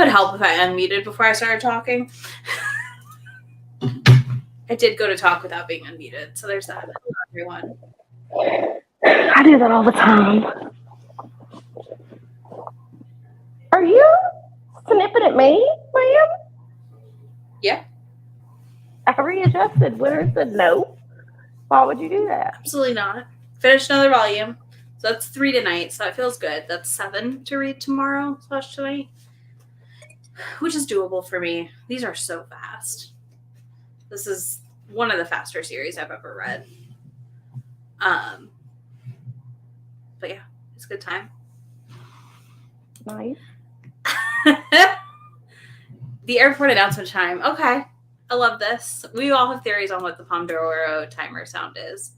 would help if I unmuted before I started talking. I did go to talk without being unmuted, so there's that, everyone. I do that all the time. Are you snipping at me, ma'am? Yeah. I readjusted. Winter said no. Why would you do that? Absolutely not. Finished another volume. So that's 3 tonight, so that feels good. That's 7 to read tomorrow/tonight, which is doable for me. These are so fast. This is one of the faster series I've ever read. But yeah, it's a good time. Nice. The airport announcement chime. Okay. I love this. We all have theories on what the Pomodoro timer sound is.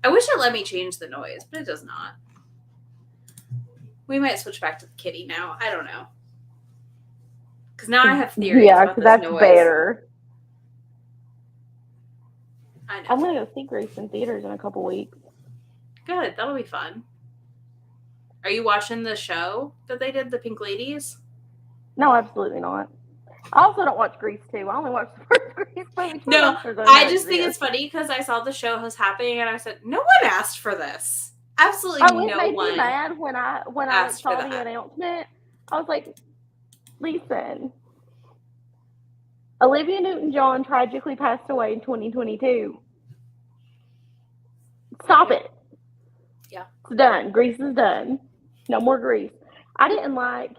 I wish it let me change the noise, but it does not. We might switch back to the kitty now. I don't know. Because now I have theories about this that's noise. better. I know. I'm going to go see Grace in theaters in a couple weeks. Good. That'll be fun. Are you watching the show that they did, The Pink Ladies? No, absolutely not. I also don't watch Grease 2. I only watch the first Grease movie. No, I just think it's funny because I saw the show was happening and I said, no one asked for this. Absolutely no one. It made me mad when I saw the announcement. I was like, listen, Olivia Newton-John tragically passed away in 2022. Stop it. Yeah. It's done. Grease is done. No more Grease. I didn't like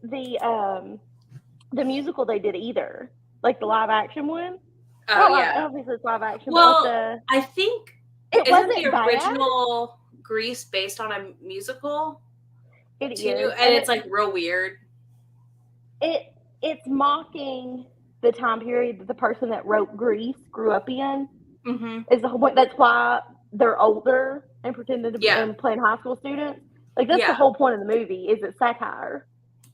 the musical they did either. Like the live action one. Oh, yeah. Obviously it's live action. Well, I think it wasn't the original Grease based on a musical? It is. And it's like real weird. It's mocking the time period that the person that wrote Grease grew up in. Mm-hmm. Is the whole point. That's why they're older and pretended to be and playing high school students. Like that's the whole point of the movie. Is it satire?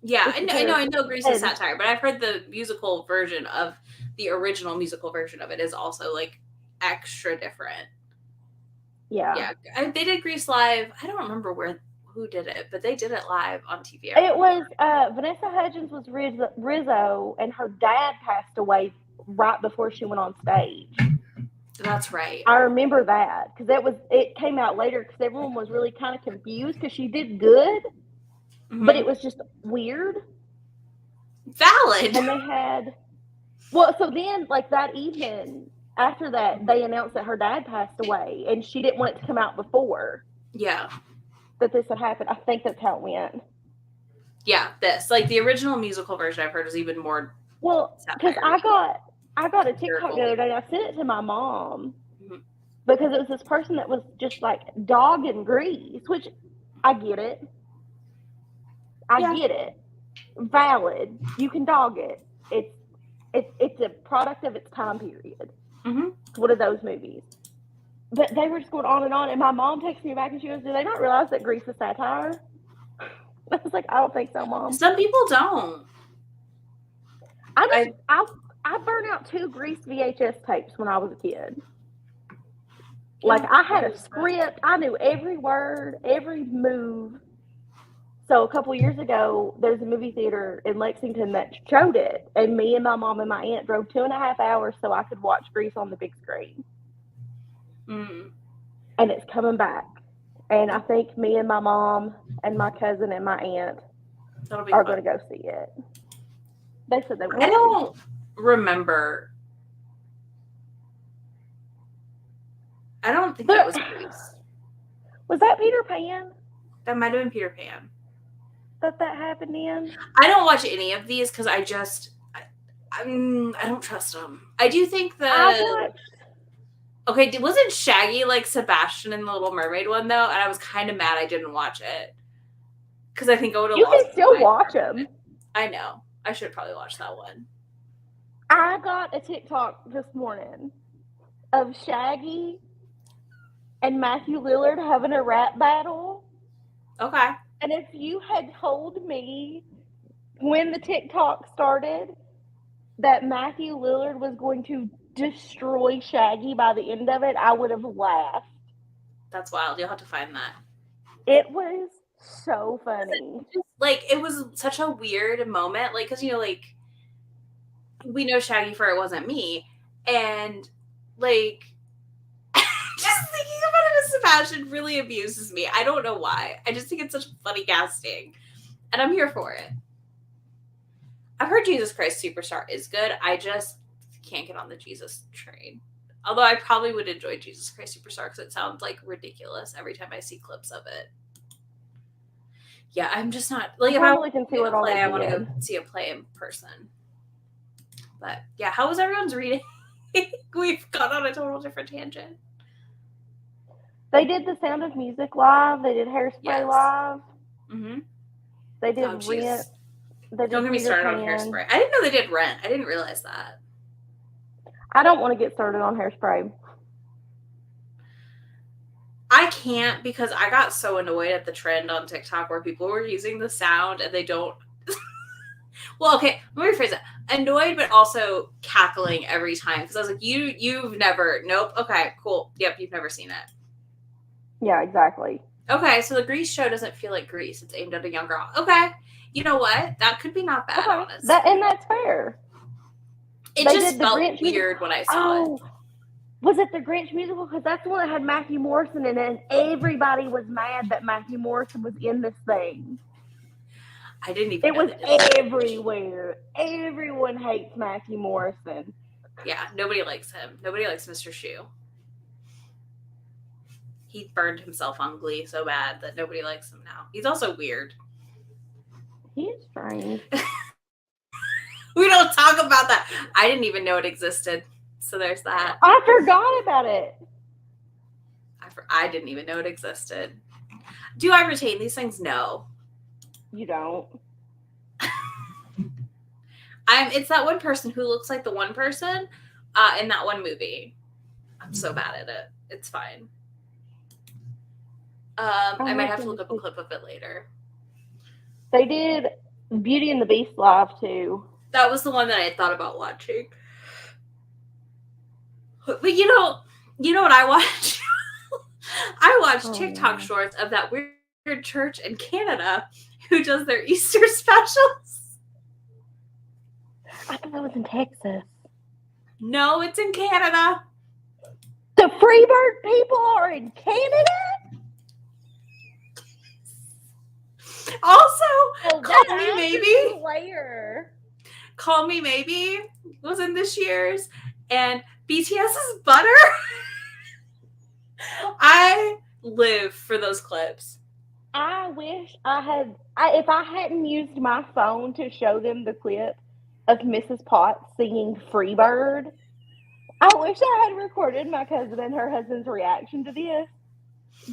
Yeah, I know Grease is satire, but I've heard the musical version of the original musical version of it is also like extra different. Yeah. They did Grease live. I don't remember who did it, but they did it live on TV. It was Vanessa Hudgens was Rizzo, and her dad passed away right before she went on stage. That's right. I remember that because it came out later because everyone was really kind of confused because she did good, but it was just weird. Valid. And they had so then like that evening after that they announced that her dad passed away, and she didn't want it to come out before. Yeah. That this had happened. I think that's how it went. Yeah, like the original musical version I've heard is even more. Well, because I got a TikTok the other day. I sent it to my mom because it was this person that was just like dogging Grease, which I get it. I get it. Valid. You can dog it. It's a product of its time period. Mm-hmm. It's one of those movies. But they were just going on, and my mom texted me back and she goes, "Do they not realize that Grease is satire?" I was like, "I don't think so, Mom." Some people don't. I burned out 2 Grease VHS tapes when I was a kid. Like I had a script. I knew every word, every move. So a couple years ago, there's a movie theater in Lexington that showed it, and me and my mom and my aunt drove 2.5 hours so I could watch Grease on the big screen. And it's coming back, and I think me and my mom and my cousin and my aunt are going to go see it. They said they would. I don't remember. I don't think that was Grease. Was that Peter Pan? That might have been Peter Pan. That happened in? I don't watch any of these because I don't trust them. I do think that. Okay, wasn't Shaggy like Sebastian in the Little Mermaid one though? And I was kind of mad I didn't watch it because I think I would have. You can still watch them. I know. I should probably watch that one. I got a TikTok this morning of Shaggy and Matthew Lillard having a rap battle. Okay. And if you had told me when the TikTok started that Matthew Lillard was going to destroy Shaggy by the end of it, I would have laughed. That's wild. You'll have to find that. It was so funny. Like, it was such a weird moment. Like, because, like, we know Shaggy for It Wasn't Me. And, like, just thinking about it as Sebastian really amuses me. I don't know why. I just think it's such funny casting. And I'm here for it. I've heard Jesus Christ Superstar is good. I just can't get on the Jesus train. Although I probably would enjoy Jesus Christ Superstar because it sounds like ridiculous every time I see clips of it. Yeah, I'm just not like if I totally can see what all play, they I want to did. go see a play in person. But yeah, how was everyone's reading? We've gone on a total different tangent. They did The Sound of Music live. They did Hairspray live. Mm-hmm. They did Rent. They did Don't get me Peter started on Pan. Hairspray. I didn't know they did Rent. I didn't realize that. I don't want to get started on Hairspray. I can't because I got so annoyed at the trend on TikTok where people were using the sound and they don't. Well, okay, let me rephrase it. Annoyed, but also cackling every time because I was like, you've never. Nope. Okay, cool. Yep, you've never seen it. Yeah, exactly. Okay, so the Grease show doesn't feel like Grease. It's aimed at a younger audience. Okay, you know what? That could be not bad, honestly. That's fair. It just felt weird when I saw it. Was it the Grinch musical? Because that's the one that had Matthew Morrison in it, and everybody was mad that Matthew Morrison was in this thing. I didn't even know it was everywhere. Everyone hates Matthew Morrison. Yeah, nobody likes him. Nobody likes Mr. Shoe. He burned himself on Glee so bad that nobody likes him now. He's also weird. He is strange. We don't talk about that. I didn't even know it existed. So there's that. I forgot about it. I didn't even know it existed. Do I retain these things? No. You don't. It's that one person who looks like the one person in that one movie. I'm so bad at it. It's fine. I might have to look up a clip of it later. They did Beauty and the Beast live too. That was the one that I had thought about watching. But you know what I watch? I watched TikTok shorts of that weird church in Canada who does their Easter specials. I thought that was in Texas. No, it's in Canada. The Freebird people are in Canada? Also, Call Me Maybe. Call Me Maybe was in this year's. And BTS's Butter. I live for those clips. I wish I had, if I hadn't used my phone to show them the clip of Mrs. Potts singing Freebird, I wish I had recorded my cousin and her husband's reaction to this,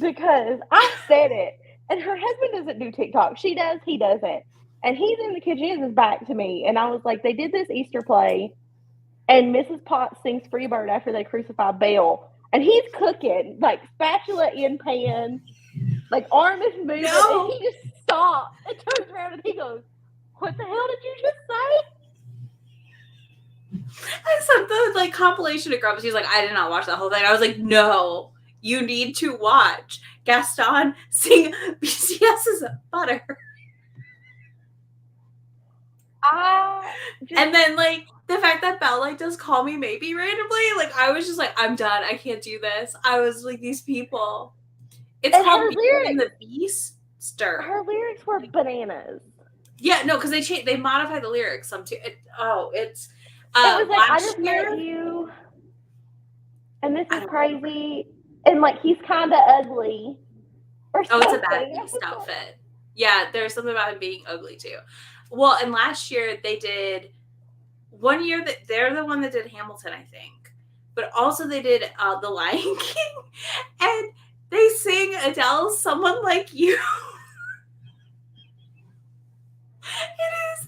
because I said it, and her husband doesn't do TikTok. She does, he doesn't. And he's in the kitchen, he has his back to me, and I was like, they did this Easter play, and Mrs. Potts sings Freebird after they crucify Belle. And he's cooking, like spatula in pan, like arm is moving, and he just stops and turns around and he goes, "What the hell did you just say?" I sent the compilation of Grubs. He's like, I did not watch that whole thing. I was like, no, you need to watch Gaston sing BTS's Butter. And then the fact that Belle does Call Me Maybe randomly, I was just like, I'm done. I can't do this. I was like, these people. It's called Beauty and the Beast. Her lyrics were bananas. Yeah, no, because they modified the lyrics some too. It was like, I just met you, and this is crazy, and he's kind of ugly. It's a bad Beast outfit. Yeah, there's something about him being ugly too. Well, and last year they did. One year that they're the one that did Hamilton, I think, but also they did The Lion King, and they sing Adele's "Someone Like You." It is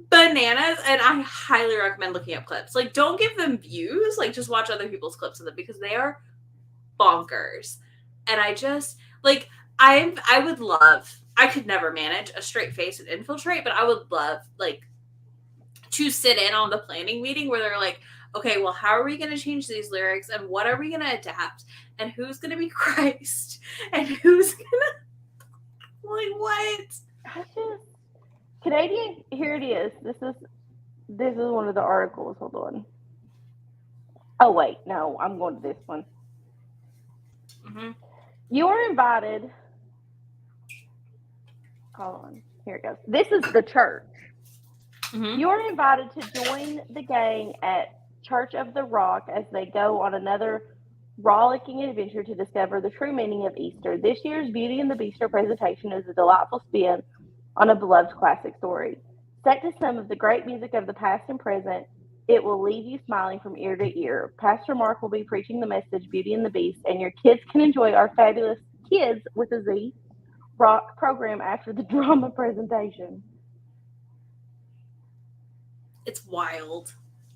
bananas, and I highly recommend looking up clips. Don't give them views. Just watch other people's clips of them because they are bonkers. And I just I would love. I could never manage a straight face and infiltrate, but I would love to sit in on the planning meeting where they're like, okay, well, how are we going to change these lyrics, and what are we going to adapt, and who's going to be Christ, and who's going to Like, what? I just Canadian. Here it is. This is one of the articles. Hold on. Oh wait, no, I'm going to this one. Mm-hmm. You are invited. Hold on. Here it goes. This is the church. Mm-hmm. You are invited to join the gang at Church of the Rock as they go on another rollicking adventure to discover the true meaning of Easter. This year's Beauty and the Beast presentation is a delightful spin on a beloved classic story. Set to some of the great music of the past and present, it will leave you smiling from ear to ear. Pastor Mark will be preaching the message Beauty and the Beast, and your kids can enjoy our fabulous Kids with a Z rock program after the drama presentation. It's wild.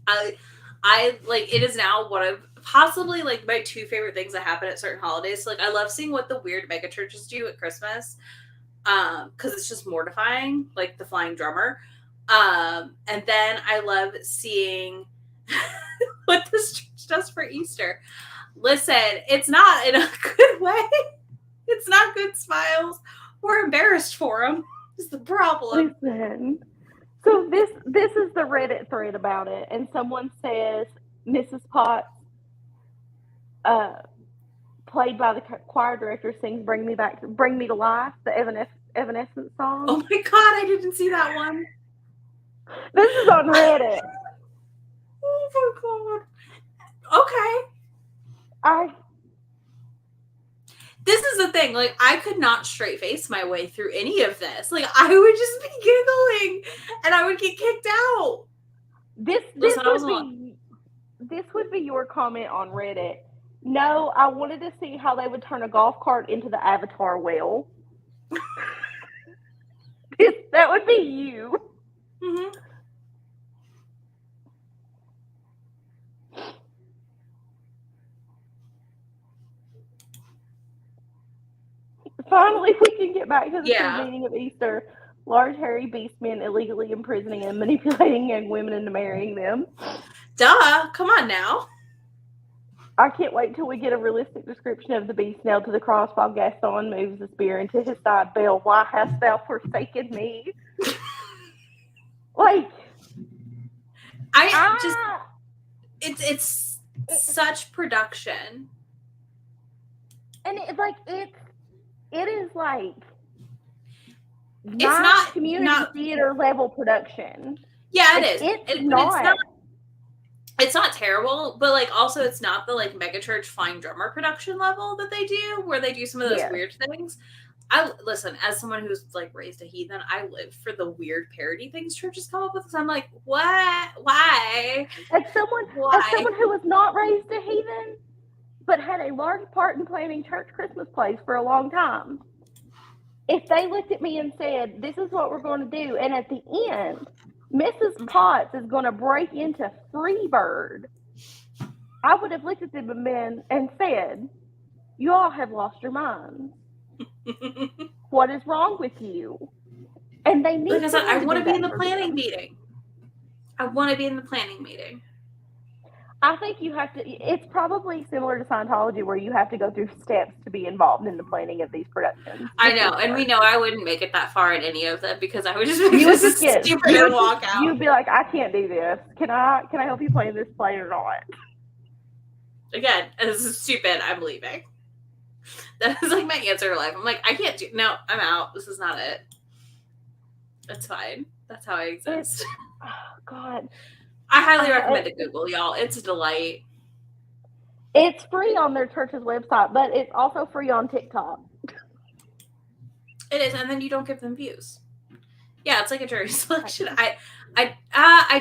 I like it is now one of possibly like my two favorite things that happen at certain holidays. So, like I love seeing what the weird mega churches do at Christmas. Because it's just mortifying, like the flying drummer. And then I love seeing what this church does for Easter. Listen, it's not in a good way. It's not good smiles. We're embarrassed for them. Is the problem. Listen. So this is the Reddit thread about it, and someone says Mrs. Potts, played by the choir director, sings "Bring Me to Life," the Evanescence song. Oh my god, I didn't see that one. This is on Reddit. Oh my god. Okay. This is the thing, like, I could not straight face my way through any of this. Like, I would just be giggling, and I would get kicked out. This would be your comment on Reddit. No, I wanted to see how they would turn a golf cart into the Avatar whale. That would be you. Mm-hmm. Finally, we can get back to the true meaning of Easter. Large, hairy beast men illegally imprisoning and manipulating young women into marrying them. Duh! Come on now. I can't wait till we get a realistic description of the beast nailed to the cross while Gaston moves the spear into his side. Belle, why hast thou forsaken me? Like, it's such production, and it is like it's not community theater level production. Yeah, it is. It's not terrible, but like also it's not the like megachurch flying drummer production level that they do, where they do some of those weird things. Listen, as someone who's like raised a heathen, I live for the weird parody things churches come up with. So I'm like, what? Why? As someone who was not raised a heathen, but had a large part in planning church Christmas plays for a long time, if they looked at me and said, "This is what we're going to do," and at the end, Mrs. Potts is going to break into Freebird, I would have looked at them and said, "You all have lost your minds. What is wrong with you?" And they need. Like I said, I want to be in the planning meeting. I want to be in the planning meeting. I think you have to. It's probably similar to Scientology, where you have to go through steps to be involved in the planning of these productions. I know, and we know I wouldn't make it that far in any of them because I would just be stupid and walk out. You'd be like, "I can't do this. Can I help you plan this play or not?" Again, this is stupid. I'm leaving. That is like my answer to life. I'm like, I can't do. No, I'm out. This is not it. It's fine. That's how I exist. Oh God. I highly recommend it, Google, y'all. It's a delight. It's free on their church's website, but it's also free on TikTok. It is, and then you don't give them views. Yeah, it's like a jury selection. I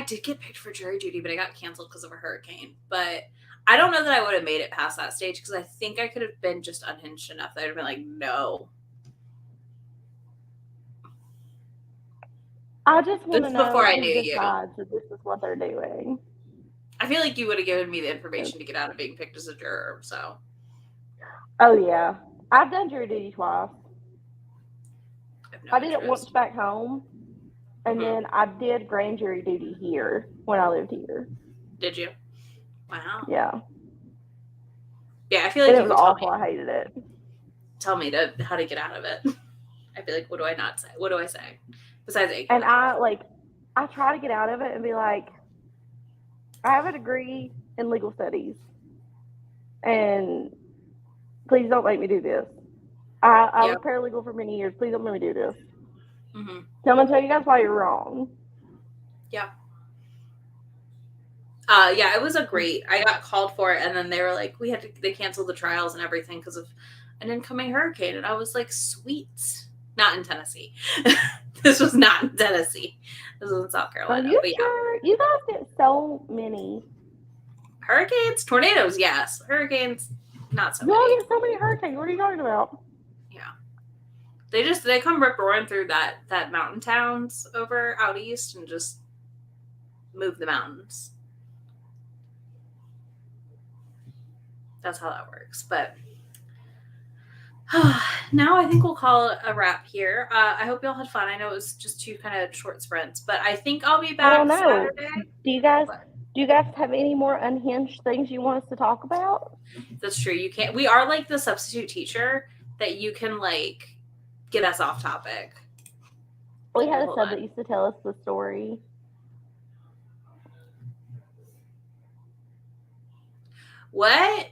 did get picked for jury duty, but I got canceled because of a hurricane. But I don't know that I would have made it past that stage because I think I could have been just unhinged enough that I'd have been like, no. I just want to know before I knew you. That this is what they're doing. I feel like you would have given me the information to get out of being picked as a juror. So. Oh yeah, I've done jury duty twice. I did it once back home, and then I did grand jury duty here when I lived here. Did you? Wow. Yeah. Yeah, I feel like it was awful. I hated it. Tell me how to get out of it. I'd be like, what do I not say? What do I say? Besides egg. And I try to get out of it and be like, I have a degree in legal studies, and please don't make me do this. I was paralegal for many years. Please don't make me do this. Mm-hmm. So I'm gonna tell you guys why you're wrong. Yeah. Yeah, it was a great. I got called for it, and then they were like, they canceled the trials and everything because of an incoming hurricane, and I was like, sweet. Not in Tennessee. This was not in Tennessee. This was in South Carolina. Are you but sure? You guys get so many hurricanes, tornadoes, yes. Hurricanes, not so You all many. get so many hurricanes. What are you talking about? Yeah. They come rip roaring through that mountain towns over out east and just move the mountains. That's how that works. But now I think we'll call it a wrap here. I hope y'all had fun. I know it was just 2 kind of short sprints, but I think I'll be back Saturday. Do you guys have any more unhinged things you want us to talk about? That's true. You can't. We are like the substitute teacher that you can like get us off topic. We had a sub that used to tell us the story. What?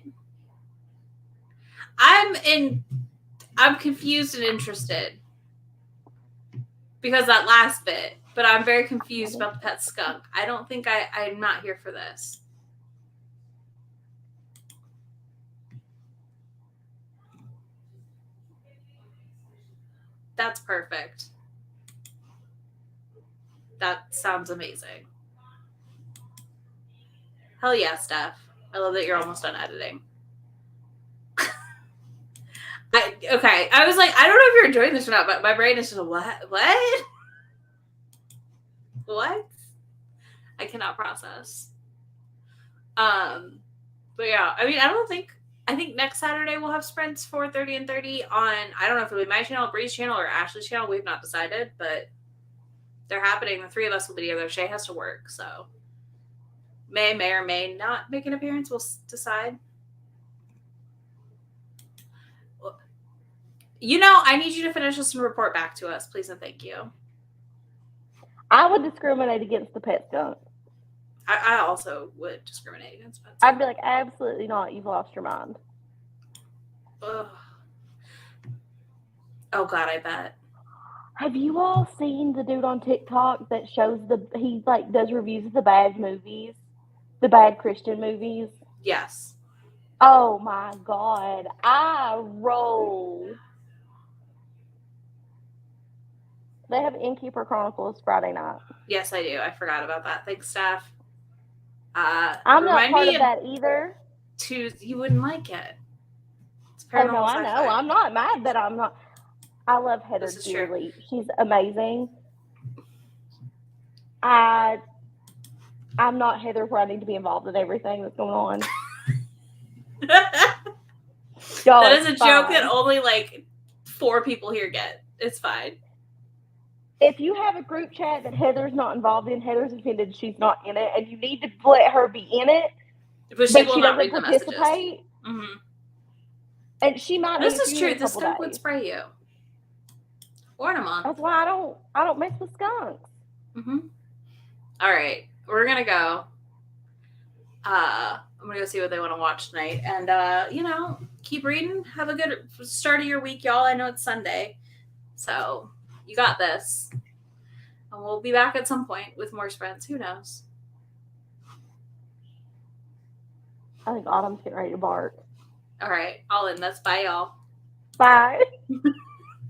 I'm confused and interested because that last bit, but I'm very confused about the pet skunk. I don't think I'm not here for this. That's perfect. That sounds amazing. Hell yeah, Steph. I love that you're almost done editing. Okay. I was like, I don't know if you're enjoying this or not, but my brain is just what? What? I cannot process. But yeah, I mean, I think next Saturday we'll have sprints 4:30 and 30 on, I don't know if it'll be my channel, Bree's channel, or Ashley's channel. We've not decided, but they're happening. The 3 of us will be together. Shay has to work, so may or may not make an appearance. We'll decide. I need you to finish this and report back to us, please and thank you. I would discriminate against the pet skunk. I also would discriminate against pet skunk. I'd be like, absolutely not. You've lost your mind. Ugh. Oh God, I bet. Have you all seen the dude on TikTok that shows he does reviews of the bad movies, the bad Christian movies? Yes. Oh my God, I roll. They have Innkeeper Chronicles Friday night. Yes, I do. I forgot about that. Thanks, Steph. I'm not part of that either. You wouldn't like it. It's oh no, I know. I'm not mad that I'm not. I love Heather dearly. She's amazing. I'm not Heather where I need to be involved in everything that's going on. That is a joke that only like 4 people here get. It's fine. If you have a group chat that Heather's not involved in, Heather's offended she's not in it, and you need to let her be in it, but she will not read the messages. Mm-hmm. And she might. This is true. The skunk would spray you. Or in a month. That's why I don't mess with skunks. Mm-hmm. All right, we're gonna go. I'm gonna go see what they want to watch tonight, and keep reading. Have a good start of your week, y'all. I know it's Sunday, so you got this, and we'll be back at some point with more sprints. Who knows? I think Autumn's getting ready to bark. All right, I'll end this. Bye, y'all. Bye.